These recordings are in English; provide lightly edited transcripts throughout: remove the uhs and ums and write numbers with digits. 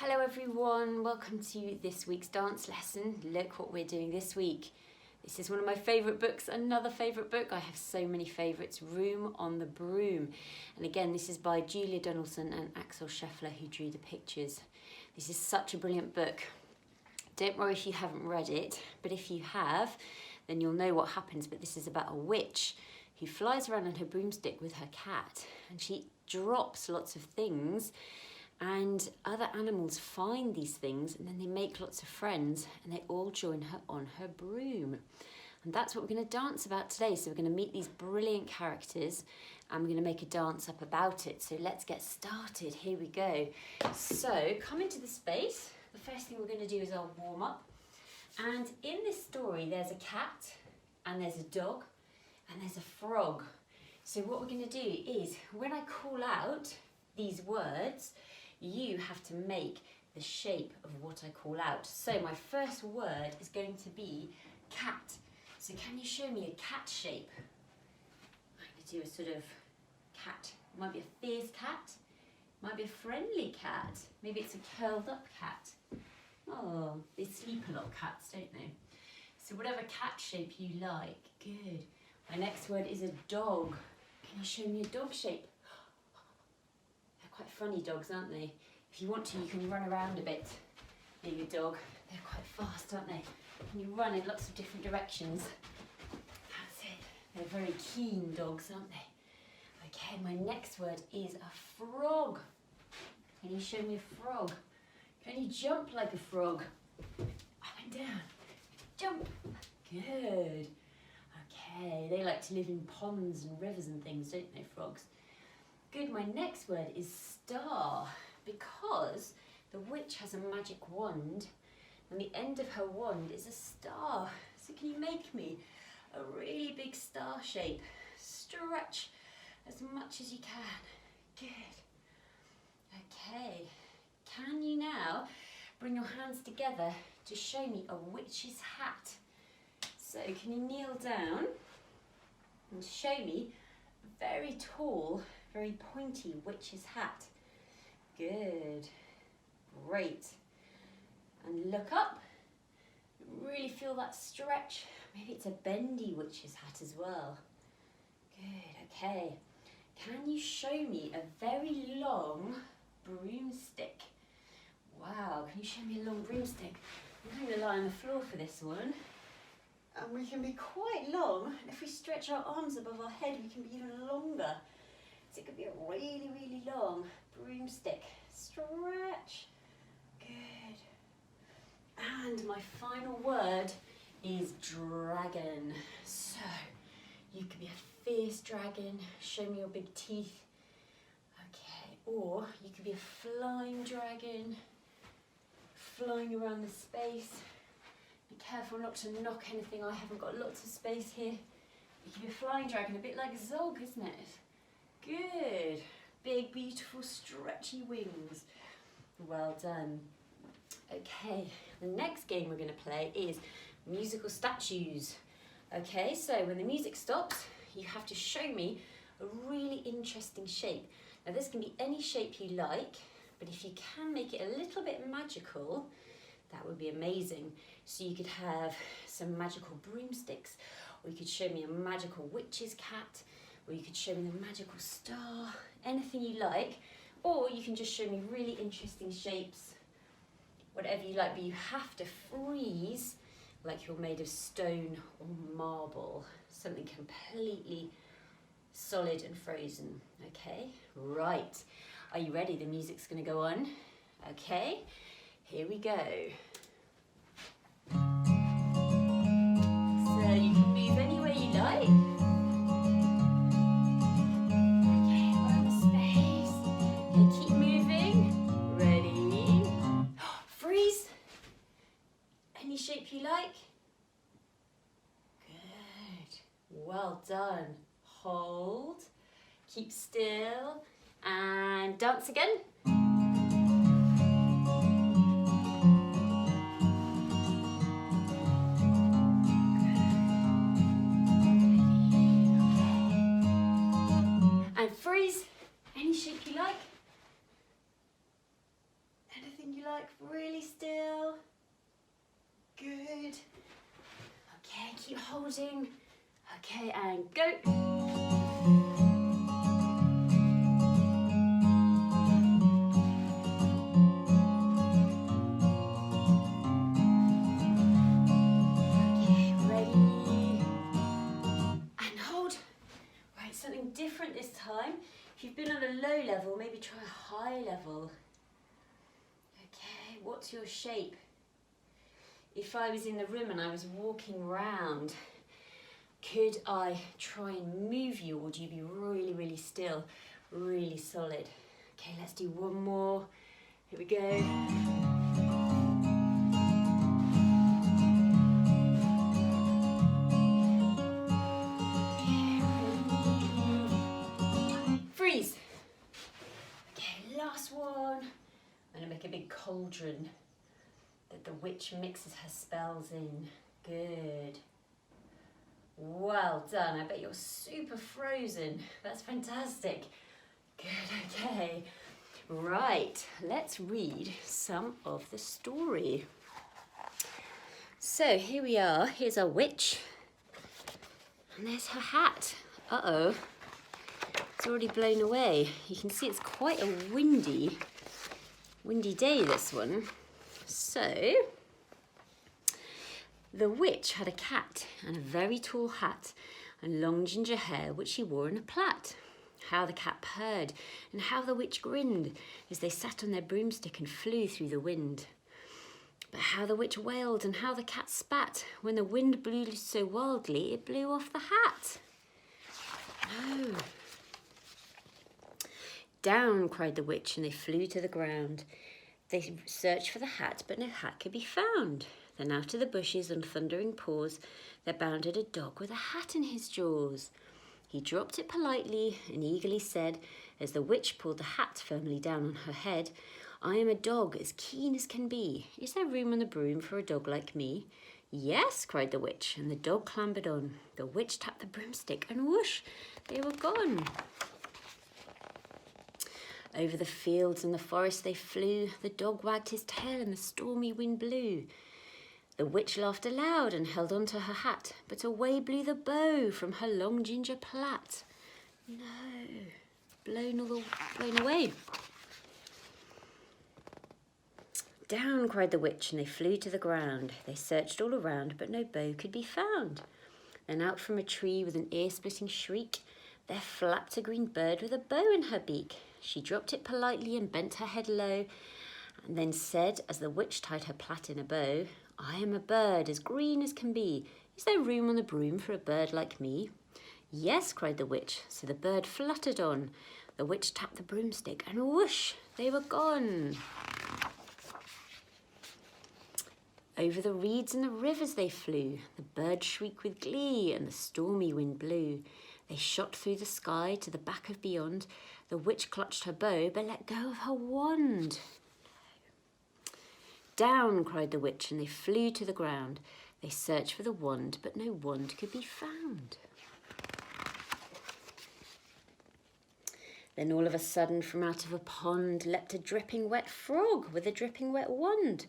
Hello everyone, welcome to this week's dance lesson. Look what we're doing this week. This is one of my favourite books, another favourite book. I have so many favourites, Room on the Broom. And again, this is by Julia Donaldson and Axel Scheffler, who drew the pictures. This is such a brilliant book. Don't worry if you haven't read it, but if you have, then you'll know what happens. But this is about a witch who flies around on her broomstick with her cat, and she drops lots of things, and other animals find these things, and then they make lots of friends, and they all join her on her broom. And that's what we're going to dance about today. So we're going to meet these brilliant characters, and we're going to make a dance up about it. So let's get started. Here we go. So come into the space. The first thing we're going to do is our warm up. And in this story, there's a cat, and there's a dog, and there's a frog. So what we're going to do is, when I call out these words, you have to make the shape of what I call out. So my first word is going to be cat. So can you show me a cat shape? I'm going to do a sort of cat. It might be a fierce cat, might be a friendly cat, maybe it's a curled up cat. Oh, they sleep a lot, cats, don't they? So whatever cat shape you like. Good. My next word is a dog. Can you show me a dog shape? They're quite funny dogs, aren't they? If you want to, you can run around a bit being a dog. They're quite fast, aren't they? And you run in lots of different directions. That's it. They're very keen dogs, aren't they? Okay, my next word is a frog. Can you show me a frog? Can you jump like a frog? Up and down. Jump. Good. Okay, they like to live in ponds and rivers and things, don't they, frogs? Good, my next word is star, because the witch has a magic wand, and the end of her wand is a star. So can you make me a really big star shape? Stretch as much as you can. Good. Okay, can you now bring your hands together to show me a witch's hat? So can you kneel down and show me a very tall, very pointy witch's hat? Good. Great. And look up. Really feel that stretch. Maybe it's a bendy witch's hat as well. Good. Okay. Can you show me a very long broomstick? Wow. Can you show me a long broomstick? I'm going to lie on the floor for this one. And we can be quite long. And if we stretch our arms above our head, we can be even longer. So it could be a really, really long broomstick. Stretch. Good. And my final word is dragon. So you could be a fierce dragon. Show me your big teeth. Okay. Or you could be a flying dragon, flying around the space. Be careful not to knock anything. I haven't got lots of space here. You could be a flying dragon, a bit like Zog, isn't it? Good. Big, beautiful, stretchy wings. Well done. Okay, the next game we're going to play is musical statues. Okay, so when the music stops, you have to show me a really interesting shape. Now this can be any shape you like, but if you can make it a little bit magical, that would be amazing. So you could have some magical broomsticks, or you could show me a magical witch's cat, or you could show me the magical star, anything you like, or you can just show me really interesting shapes, whatever you like, but you have to freeze like you're made of stone or marble, something completely solid and frozen. Okay, right. Are you ready? The music's going to go on. Okay. Here we go. So you can move any way you like. Okay, around the space. Okay, keep moving. Ready? Freeze. Any shape you like. Good. Well done. Hold. Keep still. And dance again. Freeze, any shape you like, anything you like really still. Good. Okay, keep holding. Okay, and go. Okay, ready. And hold. Right, something different this time. If you've been on a low level, maybe try a high level. Okay, what's your shape? If I was in the room and I was walking round, could I try and move you, or would you be really, really still, really solid? Okay, let's do one more. Here we go. Freeze. Okay, last one. I'm going to make a big cauldron that the witch mixes her spells in. Good. Well done. I bet you're super frozen. That's fantastic. Good, okay. Right, let's read some of the story. So here we are. Here's our witch. And there's her hat. Uh-oh. It's already blown away. You can see it's quite a windy day, this one. So, the witch had a cat and a very tall hat and long ginger hair which she wore in a plait. How the cat purred and how the witch grinned as they sat on their broomstick and flew through the wind. But how the witch wailed and how the cat spat when the wind blew so wildly it blew off the hat. No. Down, cried the witch, and they flew to the ground. They searched for the hat, but no hat could be found. Then out of the bushes on thundering paws, there bounded a dog with a hat in his jaws. He dropped it politely and eagerly said, as the witch pulled the hat firmly down on her head, I am a dog as keen as can be. Is there room on the broom for a dog like me? Yes, cried the witch, and the dog clambered on. The witch tapped the broomstick, and whoosh, they were gone. Over the fields and the forest they flew. The dog wagged his tail and the stormy wind blew. The witch laughed aloud and held on to her hat, but away blew the bow from her long ginger plait. No, blown away. Down, cried the witch, and they flew to the ground. They searched all around, but no bow could be found. Then out from a tree with an ear-splitting shriek, there flapped a green bird with a bow in her beak. She dropped it politely and bent her head low, and then said, as the witch tied her plait in a bow, I am a bird as green as can be. Is there room on the broom for a bird like me? Yes, cried the witch, so the bird fluttered on. The witch tapped the broomstick, and whoosh, they were gone. Over the reeds and the rivers they flew. The bird shrieked with glee, and the stormy wind blew. They shot through the sky to the back of beyond. The witch clutched her bow, but let go of her wand. Down, cried the witch, and they flew to the ground. They searched for the wand, but no wand could be found. Then all of a sudden, from out of a pond, leapt a dripping wet frog with a dripping wet wand.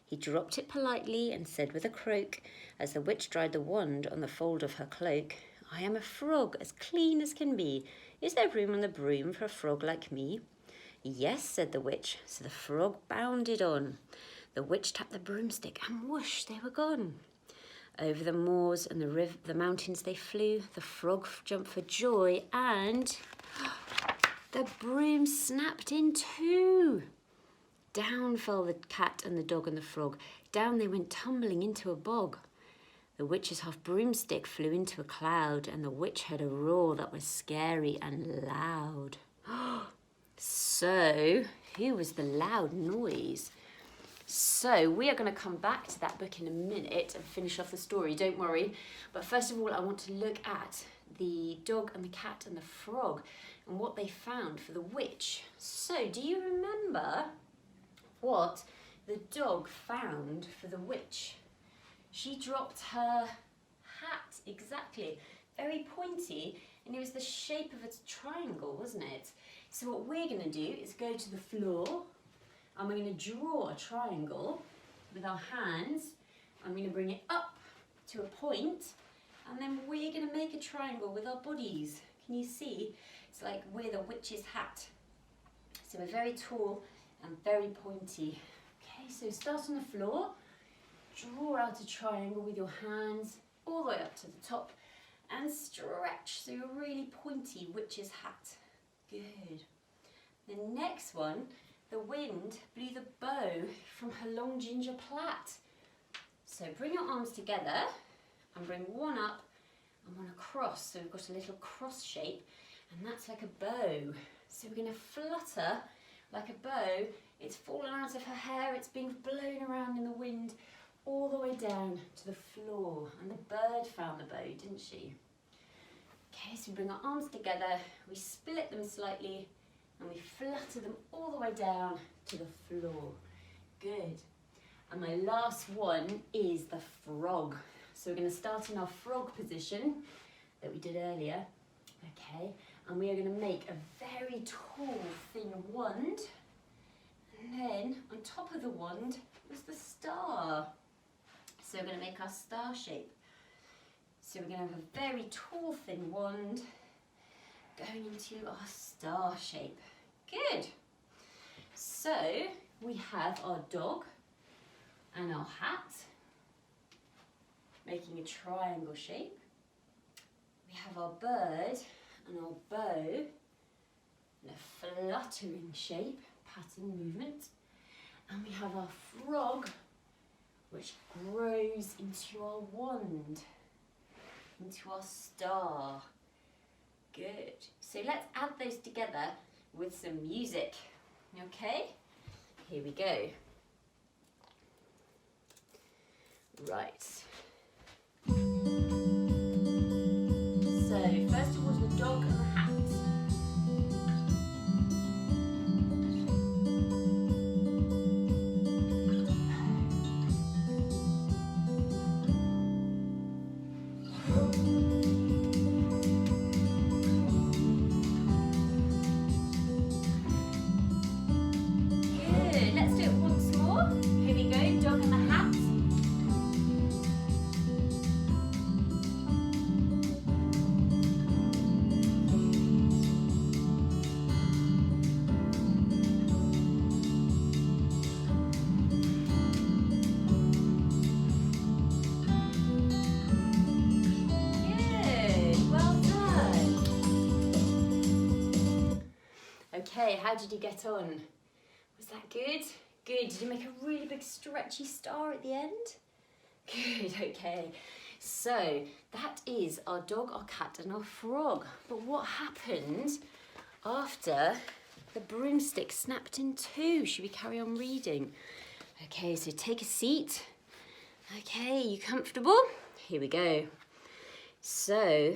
He dropped it politely and said with a croak, as the witch dried the wand on the fold of her cloak, I am a frog as clean as can be. Is there room on the broom for a frog like me? Yes, said the witch, so the frog bounded on. The witch tapped the broomstick, and whoosh, they were gone. Over the moors and the mountains they flew. The frog jumped for joy, and the broom snapped in two. Down fell the cat and the dog and the frog. Down they went tumbling into a bog. The witch's half broomstick flew into a cloud, and the witch heard a roar that was scary and loud. So, who was the loud noise? So, we are going to come back to that book in a minute and finish off the story, don't worry. But first of all, I want to look at the dog and the cat and the frog and what they found for the witch. So, do you remember what the dog found for the witch? She dropped her hat, exactly, very pointy, and it was the shape of a triangle, wasn't it? So what we're going to do is go to the floor, and we're going to draw a triangle with our hands. I'm going to bring it up to a point, and then we're going to make a triangle with our bodies. Can you see? It's like we're the witch's hat. So we're very tall and very pointy. Okay, so start on the floor, draw out a triangle with your hands all the way up to the top, and stretch so you're really pointy witch's hat. Good. The next one, the wind blew the bow from her long ginger plait. So bring your arms together and bring one up and one across. So we've got a little cross shape, and that's like a bow. So we're going to flutter like a bow. It's fallen out of her hair, it's being blown around in the wind all the way down to the floor. And the bird found the bow, didn't she? Okay, so we bring our arms together, we split them slightly, and we flutter them all the way down to the floor. Good. And my last one is the frog. So we're going to start in our frog position that we did earlier. Okay, and we are going to make a very tall, thin wand. And then on top of the wand was the star. So we're going to make our star shape. So we're going to have a very tall, thin wand going into our star shape. Good. So we have our dog and our hat, making a triangle shape. We have our bird and our bow in a fluttering shape, pattern movement. And we have our frog, which grows into our wand, into our star. Good. So let's add those together with some music. Okay? Here we go. Right. So first of all, the dog and the hat. Good. Let's do it once more. Here we go. Dog and the hat. Okay, how did you get on? Was that good? Good. Did you make a really big stretchy star at the end? Good, okay. So that is our dog, our cat and our frog. But what happened after the broomstick snapped in two? Should we carry on reading? Okay, so take a seat. Okay, you comfortable? Here we go. So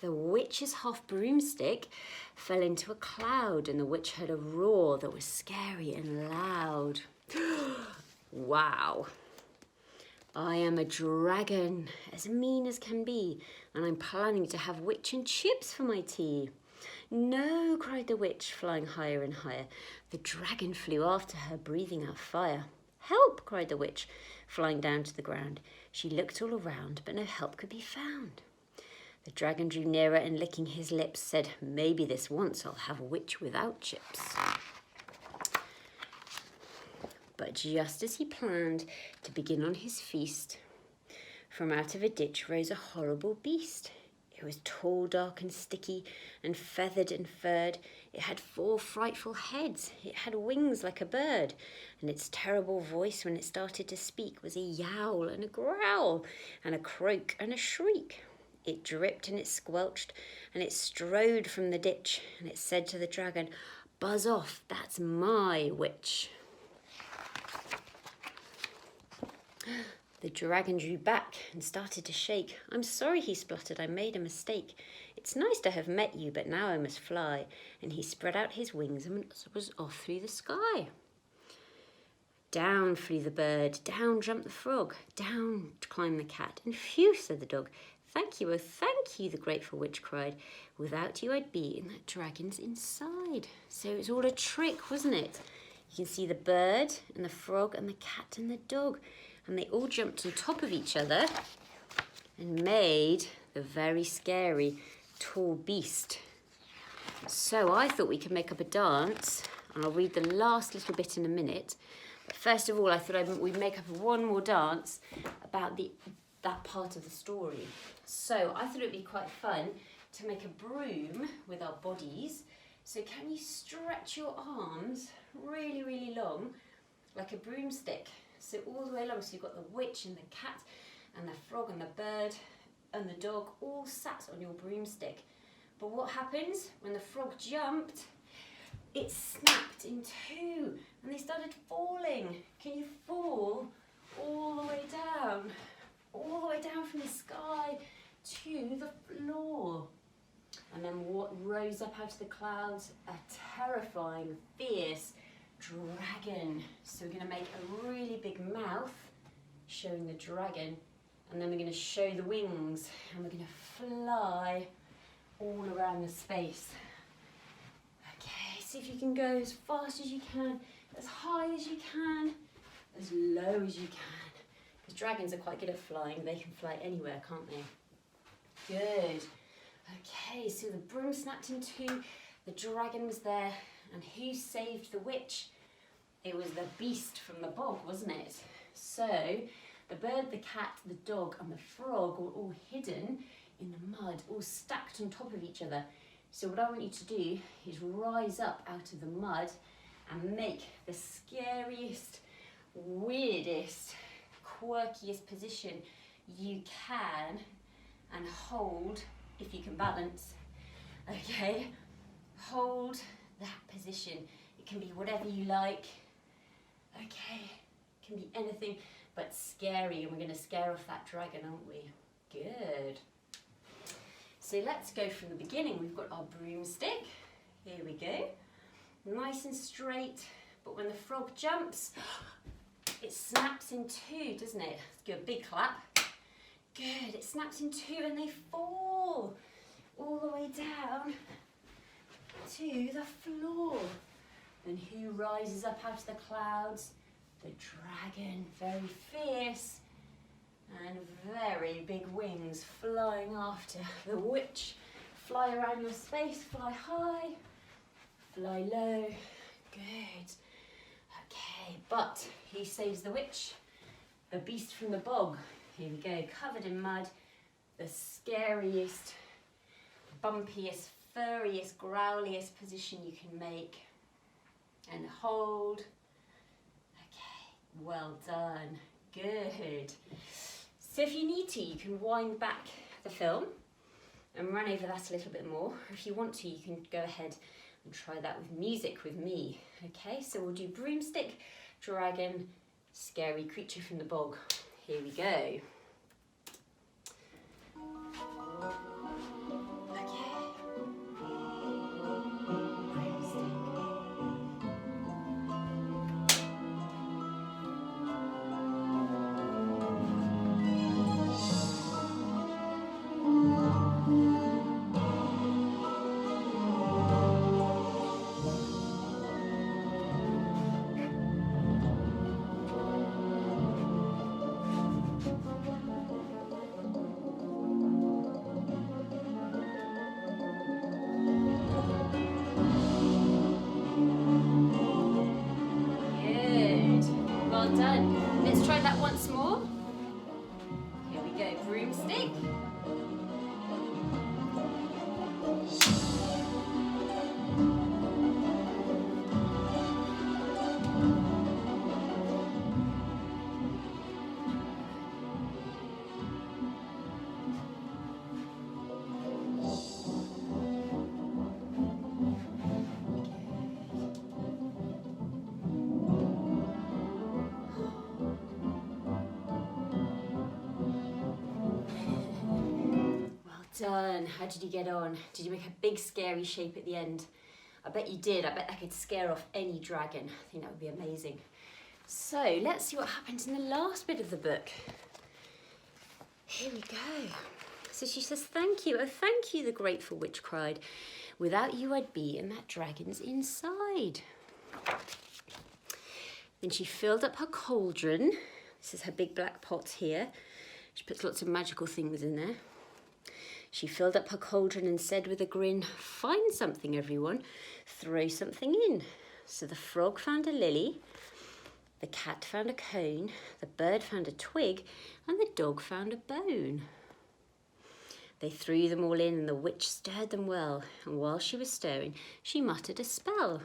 the witch's half broomstick fell into a cloud, and the witch heard a roar that was scary and loud. Wow. I am a dragon, as mean as can be, and I'm planning to have witch and chips for my tea. No, cried the witch, flying higher and higher. The dragon flew after her, breathing out fire. Help, cried the witch, flying down to the ground. She looked all around, but no help could be found. The dragon drew nearer and, licking his lips, said, maybe this once I'll have a witch without chips. But just as he planned to begin on his feast, from out of a ditch rose a horrible beast. It was tall, dark and sticky, and feathered and furred. It had 4 frightful heads. It had wings like a bird, and its terrible voice when it started to speak was a yowl and a growl, and a croak and a shriek. It dripped and it squelched, and it strode from the ditch, and it said to the dragon, buzz off, that's my witch. The dragon drew back and started to shake. I'm sorry, he spluttered, I made a mistake. It's nice to have met you, but now I must fly. And he spread out his wings and was off through the sky. Down flew the bird, down jumped the frog, down climbed the cat, and phew, said the dog. Thank you, oh thank you, the grateful witch cried. Without you I'd be in that dragon's inside. So it was all a trick, wasn't it? You can see the bird and the frog and the cat and the dog, and they all jumped on top of each other and made the very scary tall beast. So I thought we could make up a dance, and I'll read the last little bit in a minute. But first of all, I thought we'd make up one more dance about that part of the story. So I thought it'd be quite fun to make a broom with our bodies. So can you stretch your arms really, really long, like a broomstick? So all the way along, so you've got the witch and the cat and the frog and the bird and the dog all sat on your broomstick. But what happens when the frog jumped? It snapped in two and they started falling. Can you fall all the way down? All the way down from the sky to the floor. And then what rose up out of the clouds? A terrifying, fierce dragon. So we're going to make a really big mouth showing the dragon, and then we're going to show the wings, and we're going to fly all around the space. Okay, see if you can go as fast as you can, as high as you can, as low as you can. Because dragons are quite good at flying. They can fly anywhere, can't they? Good. Okay, so the broom snapped in two, the dragon was there, and who saved the witch? It was the beast from the bog, wasn't it? So the bird, the cat, the dog and the frog were all hidden in the mud, all stacked on top of each other. So what I want you to do is rise up out of the mud and make the scariest, weirdest, quirkiest position you can, and hold, if you can balance, okay? Hold that position. It can be whatever you like, okay? It can be anything but scary, and we're going to scare off that dragon, aren't we? Good. So let's go from the beginning. We've got our broomstick. Here we go. Nice and straight, but when the frog jumps, it snaps in two, doesn't it? Let's give a big clap. Good, it snaps in two and they fall all the way down to the floor. Then who rises up out of the clouds? The dragon, very fierce and very big wings flying after the witch. Fly around your space, fly high, fly low. Good. Okay, but who saves the witch? The beast from the bog. Here we go, covered in mud, the scariest, bumpiest, furriest, growliest position you can make. And hold. Okay, well done. Good. So if you need to, you can wind back the film and run over that a little bit more. If you want to, you can go ahead and try that with music with me. Okay, so we'll do broomstick, dragon, scary creature from the bog. Here we go. Well done. Let's try that once more. Here we go, broomstick. Done. How did you get on? Did you make a big scary shape at the end? I bet you did. I bet I could scare off any dragon. I think that would be amazing. So let's see what happens in the last bit of the book. Here we go. So she says, thank you. Oh, thank you, the grateful witch cried. Without you, I'd be in that dragon's inside. Then she filled up her cauldron. This is her big black pot here. She puts lots of magical things in there. She filled up her cauldron and said with a grin, "Find something, everyone. Throw something in." So the frog found a lily, the cat found a cone, the bird found a twig, and the dog found a bone. They threw them all in, and the witch stirred them well, and while she was stirring, she muttered a spell.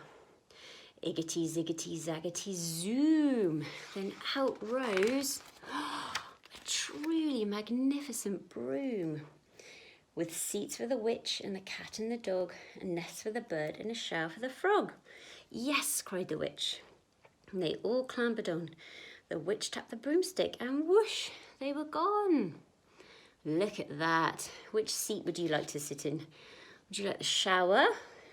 Iggity, ziggity, zaggity, zoom. Then out rose a truly magnificent broom, with seats for the witch and the cat and the dog, a nest for the bird and a shower for the frog. "Yes," cried the witch. And they all clambered on. The witch tapped the broomstick and whoosh, they were gone. Look at that. Which seat would you like to sit in? Would you like the shower?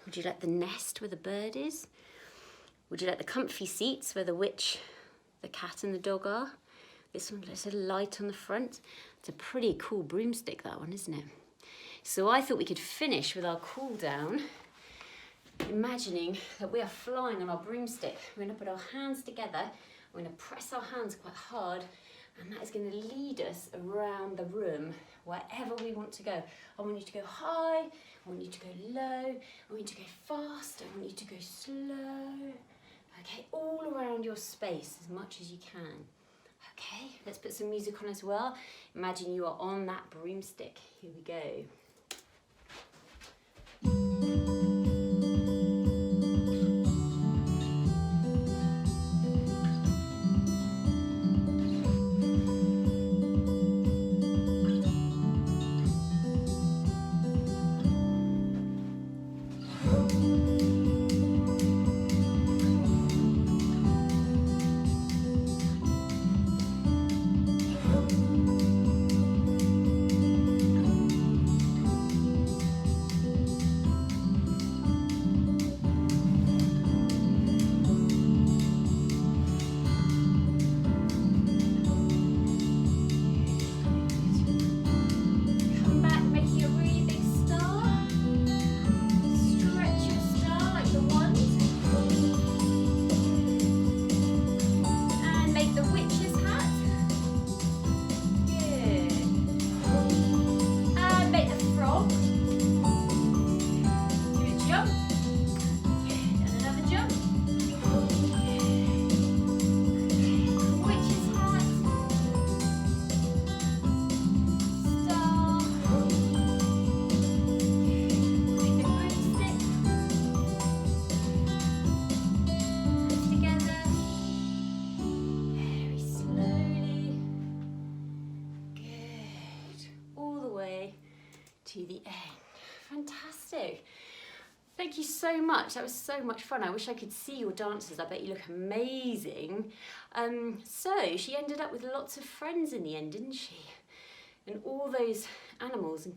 Would you like the nest where the bird is? Would you like the comfy seats where the witch, the cat and the dog are? This one has a light on the front. It's a pretty cool broomstick, that one, isn't it? So I thought we could finish with our cool down, imagining that we are flying on our broomstick. We're going to put our hands together. We're going to press our hands quite hard, and that is going to lead us around the room, wherever we want to go. I want you to go high, I want you to go low, I want you to go fast, I want you to go slow. Okay, all around your space as much as you can. Okay, let's put some music on as well. Imagine you are on that broomstick. Here we go. To the end. Fantastic. Thank you so much. That was so much fun. I wish I could see your dances. I bet you look amazing. So she ended up with lots of friends in the end, didn't she? And all those animals and